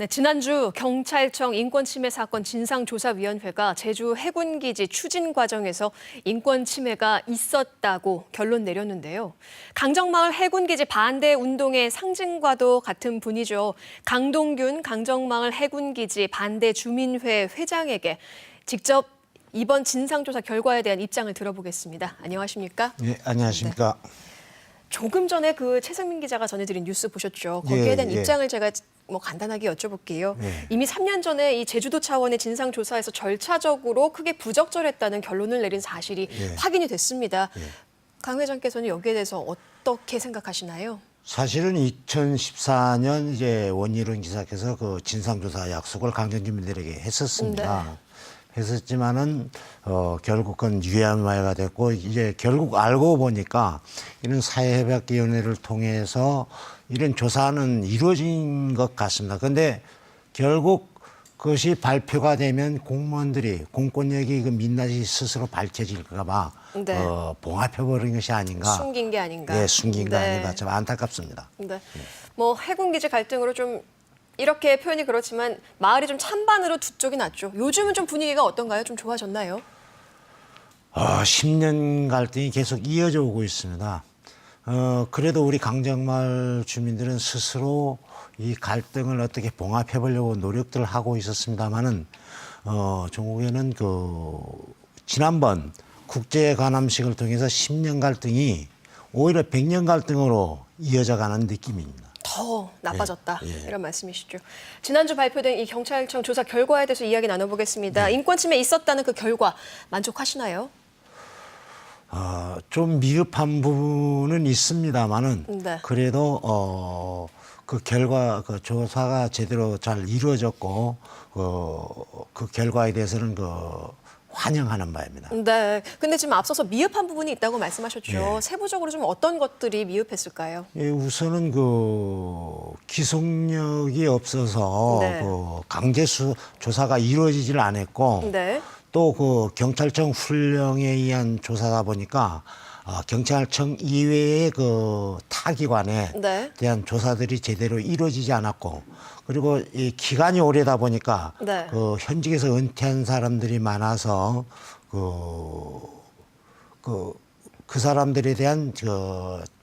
네, 지난주 경찰청 인권침해 사건 진상조사위원회가 제주 해군기지 추진 과정에서 인권침해가 있었다고 결론 내렸는데요. 강정마을 해군기지 반대 운동의 상징과도 같은 분이죠. 강동균 강정마을 해군기지 반대 주민회 회장에게 직접 이번 진상조사 결과에 대한 입장을 들어보겠습니다. 안녕하십니까? 네, 안녕하십니까? 네. 조금 전에 그 최승민 기자가 전해드린 뉴스 보셨죠? 거기에 대한 입장을 제가 간단하게 여쭤볼게요. 이미 3년 전에 이 제주도 차원의 진상조사에서 절차적으로 크게 부적절했다는 결론을 내린 사실이 확인이 됐습니다. 강 회장께서는 여기에 대해서 어떻게 생각하시나요? 사실은 2014년 이제 원희룡 지사께서 그 진상조사 약속을 강정 주민들에게 했었습니다. 네. 했었지만은 결국 그건 유야무야가 됐고 이제 결국 알고 보니까 이런 사회협약위원회를 통해서 이런 조사는 이루어진 것 같습니다. 그런데 결국 그것이 발표가 되면 공무원들이 공권력이 그 민낯이 스스로 밝혀질까 봐 네. 봉합해버린 것이 아닌가. 숨긴 게 아닌가. 예, 숨긴 게 네. 아닌가. 참 안타깝습니다. 네. 해군기지 갈등으로 좀 이렇게 표현이 그렇지만 마을이 좀 찬반으로 두 쪽이 났죠. 요즘은 좀 분위기가 어떤가요? 좀 좋아졌나요? 10년 갈등이 계속 이어져 오고 있습니다. 그래도 우리 강정마을 주민들은 스스로 이 갈등을 어떻게 봉합해 보려고 노력들을 하고 있었습니다만은 종국에는 지난번 국제 관함식을 통해서 10년 갈등이 오히려 100년 갈등으로 이어져가는 느낌입니다. 더 나빠졌다. 예. 이런 말씀이시죠. 지난주 발표된 이 경찰청 조사 결과에 대해서 이야기 나눠보겠습니다. 인권침해 있었다는 그 결과 만족하시나요? 좀 미흡한 부분은 있습니다만은 네. 그래도 그 결과 그 조사가 제대로 잘 이루어졌고 그 결과에 대해서는 환영하는 바입니다. 네. 근데 지금 앞서서 미흡한 부분이 있다고 말씀하셨죠. 예. 세부적으로 좀 어떤 것들이 미흡했을까요? 예, 우선은 기속력이 없어서 네. 강제 조사가 이루어지질 않았고 네. 또 경찰청 훈령에 의한 조사다 보니까 경찰청 이외의 타기관에 네. 대한 조사들이 제대로 이루어지지 않았고 그리고 이 기간이 오래다 보니까 네. 현직에서 은퇴한 사람들이 많아서 그 사람들에 대한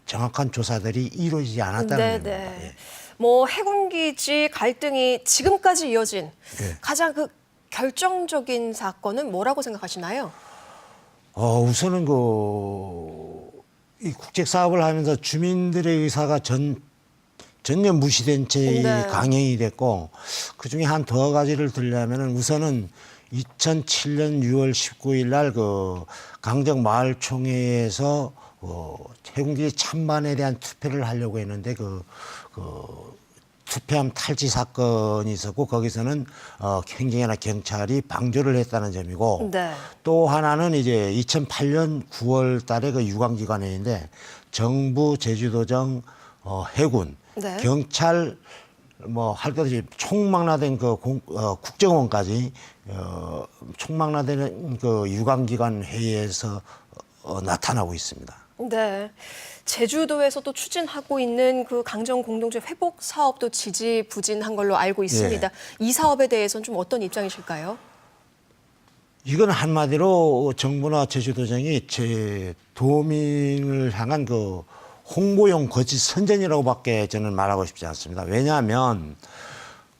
정확한 조사들이 이루어지지 않았다는 네, 겁니다. 네. 예. 해군기지 갈등이 지금까지 이어진 가장 결정적인 사건은 뭐라고 생각하시나요? 우선은 이 국책 사업을 하면서 주민들의 의사가 전혀 무시된 채 네. 강행이 됐고 그 중에 한 두 가지를 들려면은 우선은 2007년 6월 19일 날 강정 마을총회에서 해군기지 찬반에 대한 투표를 하려고 했는데 투표함 탈취 사건이 있었고 거기서는 행정이나 경찰이 방조를 했다는 점이고 네. 또 하나는 이제 2008년 9월 달에 유관기관회인데 정부, 제주도정, 해군, 네. 경찰 할 것 없이 총망라된 국정원까지 총망라되는 유관기관 회의에서 나타나고 있습니다. 네. 제주도에서 또 추진하고 있는 그 강정 공동체 회복 사업도 지지부진한 걸로 알고 있습니다. 이 사업에 대해서는 좀 어떤 입장이실까요? 이건 한마디로 정부나 제주도정이 도민을 향한 홍보용 거짓 선전이라고밖에 저는 말하고 싶지 않습니다. 왜냐하면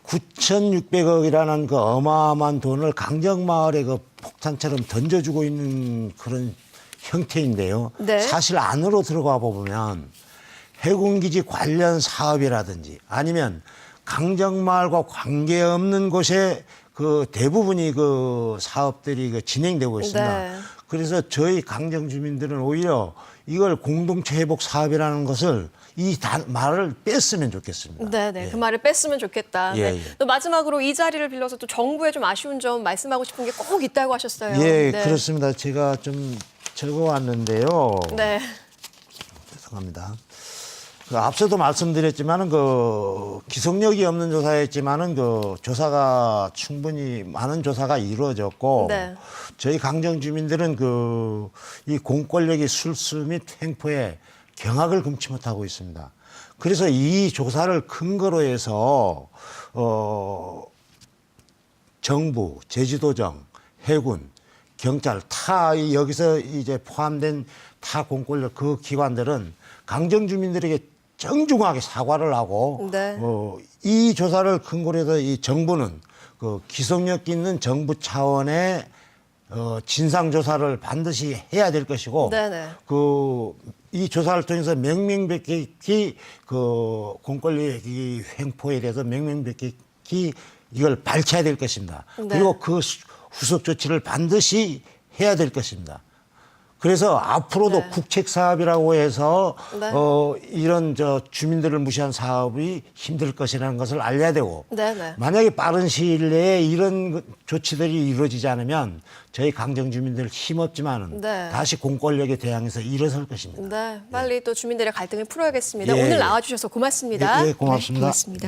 9,600억이라는 어마어마한 돈을 강정마을에 폭탄처럼 던져주고 있는 그런 형태인데요. 네. 사실 안으로 들어가 보면 해군기지 관련 사업이라든지 아니면 강정마을과 관계없는 곳에 대부분이 사업들이 진행되고 있습니다. 네. 그래서 저희 강정 주민들은 오히려 이걸 공동체 회복 사업이라는 것을 말을 뺐으면 좋겠습니다. 네네. 예. 그 말을 뺐으면 좋겠다. 예, 네. 예. 또 마지막으로 이 자리를 빌려서 또 정부에 좀 아쉬운 점 말씀하고 싶은 게 꼭 있다고 하셨어요. 예, 네. 그렇습니다. 제가 좀 적어왔는데요. 네. 죄송합니다. 앞서도 말씀드렸지만은 기속력이 없는 조사였지만은 조사가 충분히 많은 조사가 이루어졌고 네. 저희 강정 주민들은 이 공권력의 술수 및 횡포에 경악을 금치 못하고 있습니다. 그래서 이 조사를 근거로 해서 정부, 제주도정, 해군, 경찰 타 여기서 이제 포함된 타 공권력 그 기관들은 강정 주민들에게 정중하게 사과를 하고 네. 이 조사를 근거로 해서 이 정부는 그 기속력 있는 정부 차원의 진상 조사를 반드시 해야 될 것이고 네네. 이 조사를 통해서 명명백백히 그 공권력의 횡포에 대해서 명명백백히 이걸 밝혀야 될 것입니다. 네. 그리고 그 후속 조치를 반드시 해야 될 것입니다. 그래서 앞으로도 네. 국책 사업이라고 해서 네. 이런 주민들을 무시한 사업이 힘들 것이라는 것을 알려야 되고 네네. 만약에 빠른 시일 내에 이런 조치들이 이루어지지 않으면 저희 강정 주민들 힘없지만은 네. 다시 공권력에 대항해서 일어설 것입니다. 네, 빨리 또 주민들의 갈등을 풀어야겠습니다. 예. 오늘 나와주셔서 고맙습니다. 예, 고맙습니다. 네, 고맙습니다.